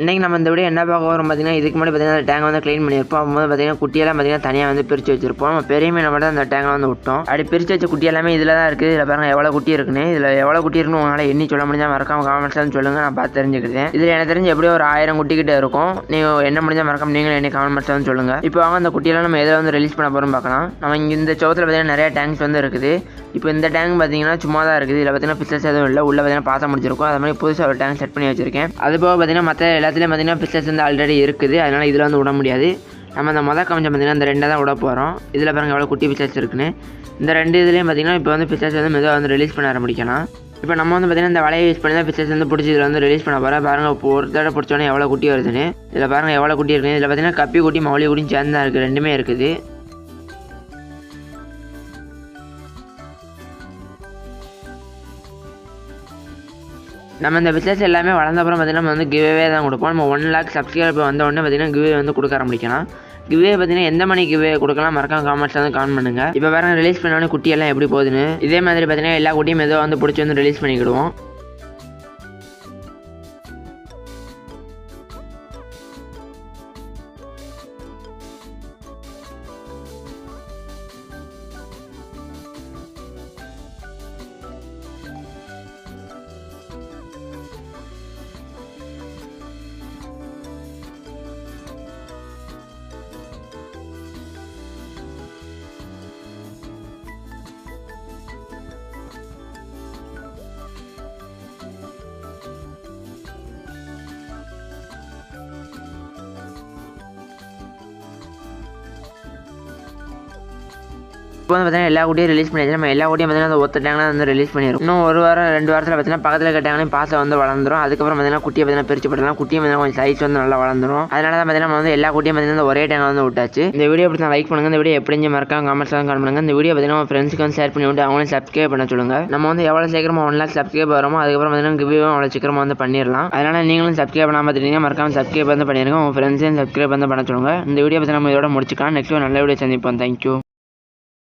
இன்றைக்கி நம்ம இந்த வீடியோ என்ன பார்க்க போகிறோம் பார்த்தீங்கன்னா, இதுக்கு முன்னாடி பார்த்தீங்கன்னா அந்த டேங்கை வந்து க்ளீன் பண்ணியிருப்போம். அப்போ பார்த்தீங்கன்னா குட்டியெல்லாம் பார்த்தீங்கன்னா தனியாக வந்து பிரித்து வச்சிருப்போம். நம்ம பெரிய மீனை மட்டும் அந்த டேங்கை வந்து விட்டோம். அப்படி பிரித்து வச்ச குட்டி எல்லாமே இதில் தான் இருக்குது. இதில் பாருங்கள் எவ்வளோ குட்டி இருக்குன்னு. இதில் எவ்வளோ குட்டி இருக்குன்னு உங்களால் எண்ணி சொல்ல முடிஞ்சால் மறக்காம கமெண்ட்ஸ்லாம் சொல்லுங்கள், நான் பார்த்து தெரிஞ்சுக்கிறேன். இதில் எனக்கு தெரிஞ்சு எப்படியும் ஒரு 1000 குட்டிக்கிட்ட இருக்கும். நீங்கள் என்ன முடிஞ்சால் மறக்காம நீங்களும் என்ன கமெண்ட்ஸ் வந்து சொல்லுங்கள். இப்போ வாங்க அந்த குட்டியெல்லாம் நம்ம எதில் வந்து ரிலீஸ் பண்ண போகிறோம் பார்க்கலாம். நம்ம இங்கே இந்த சோத்தில் பார்த்தீங்கன்னா நிறைய டேங்க்ஸ் வந்து இருக்குது. இப்போ இந்த டேங்க் பார்த்தீங்கன்னா சும்மா தான் இருக்குது. இதில் பார்த்தீங்கன்னா பிஸ்லஸ் எதுவும் இல்லை. உள்ள பார்த்தீங்கன்னா பாசம் முடிச்சிருக்கும். அது மாதிரி புதுசாக ஒரு டேங்க் செட் பண்ணி வச்சிருக்கேன். அது போக பார்த்தீங்கன்னா மற்ற எல்லாத்துலேயும் பார்த்தீங்கன்னா பிஸ்லஸ் வந்து ஆல்ரெடி இருக்குது. அதனால் இதில் வந்து விட முடியாது. நம்ம அந்த மொதல் கமிச்சம் பார்த்தீங்கன்னா இந்த 2 தான் விட போகிறோம். இதில் பாருங்கள் எவ்வளோ குட்டி பிஸ்லஸ் இருக்குன்னு. இந்த 2 இதுலேயும் பார்த்தீங்கன்னா இப்போ வந்து பிஸ்லஸ் வந்து மெதுவாக வந்து ரிலீஸ் பண்ண ஆரம்பிக்கலாம். இப்போ நம்ம வந்து பார்த்தீங்கன்னா இந்த வலையை யூஸ் பண்ணி தான் பிஸ்லஸ் வந்து பிடிச்சி இதில் வந்து ரிலீஸ் பண்ண போகிறேன். பாருங்கள் இப்போ ஒரு தடவை பிடிச்சோன்னே எவ்வளோ குட்டி வருதுன்னு. இதில் பாருங்கள் எவ்வளோ குட்டி இருக்குன்னு. இதில் பார்த்தீங்கன்னா கப்பி குட்டி மௌலி குட்டியும் சேர்ந்து தான் இருக்குது. ரெண்டுமே இருக்குது. நம்ம இந்த பிஸ்னஸ் எல்லாமே வளர்ந்தப்புறம் பார்த்தீங்கன்னா நம்ம வந்து கிவ்வே தான் கொடுப்போம். நம்ம 1 lakh சப்ஸ்கிரைபர் வந்த உடனே பார்த்தீங்கன்னா கிவ்வே வந்து கொடுக்க ஆரம்பிக்கலாம். கிவ்வே பார்த்தீங்கன்னா எந்த மணி கிவ்வே கொடுக்கலாம் மறக்காம காமெண்ட்ஸ் வந்து கமெண்ட் பண்ணுங்கள். இப்போ வேறு ரிலீஸ் பண்ணோடனே குட்டியெல்லாம் எப்படி போகுதுன்னு. இதே மாதிரி பார்த்தீங்கன்னா எல்லா குட்டியும் மெதுவாக வந்து பிடிச்சி வந்து ரிலீஸ் பண்ணிக்கிடுவோம். இப்போ வந்து பார்த்தீங்கன்னா எல்லா குட்டியும் ரிலீஸ் பண்ணியாச்சு. நம்ம எல்லா குட்டியும் பார்த்தீங்கன்னா அந்த ஒத்த டேங்க்லாம் வந்து ரிலீஸ் பண்ணிடும். இன்னும் 1 வாரம் 2 வாரத்தில் பார்த்தீங்கன்னா பக்கத்தில் இருக்க டேங்க்லையும் பாசம் வந்து வளர்ந்துடும். அதுக்கப்புறம் பார்த்தீங்கன்னா குட்டியை பார்த்தீங்கன்னா பிரித்து போடலாம். குட்டியும் பார்த்தீங்கன்னா கொஞ்சம் சைஸ் வந்து நல்லா வளர்ந்துடும். அதனால தான் பார்த்தீங்கன்னா நம்ம வந்து எல்லா குட்டியும் பார்த்தீங்கன்னா ஒரே டேங்க் வந்து விட்டாச்சு. இந்த வீடியோ எப்படி தான் லைக் பண்ணுங்கள். இந்த வீடியோ எப்படி மறக்காம கமெண்ட்ஸ் தான் கமெண்ட் பண்ணுங்கள். இந்த வீடியோ பார்த்தீங்கன்னா உங்கள் ஃப்ரெண்ட்ஸ்க்கு வந்து ஷேர் பண்ணி விட்டு அவங்களும் சப்ஸ்கிரைப் பண்ண சொல்லுங்கள். நம்ம வந்து எவ்வளோ சீக்கிரமாக 1 lakh சப்ஸ்கிரைப் வரோமோ அதுக்கப்புறம் பார்த்தீங்கன்னா கிவ்வேவும் அவ்வளோ சீக்கிரமாக வந்து பண்ணிடலாம். அதனால் நீங்களும் சப்ஸ்கிரைப் பண்ணாமல் பார்த்துட்டீங்க மறக்காம சப்ஸ்கிரைப் வந்து பண்ணிடுங்க. உங்கள் ஃப்ரெண்ட்ஸையும் சப்ஸ்கிரைப் வந்து பண்ண சொல்லுங்கள். இந்த வீடியோ பற்றி நம்ம இதோட முடிச்சுக்கலாம். நெக்ஸ்ட் ஒரு நல்ல வீடியோ சந்திப்போம். தேங்க்யூ.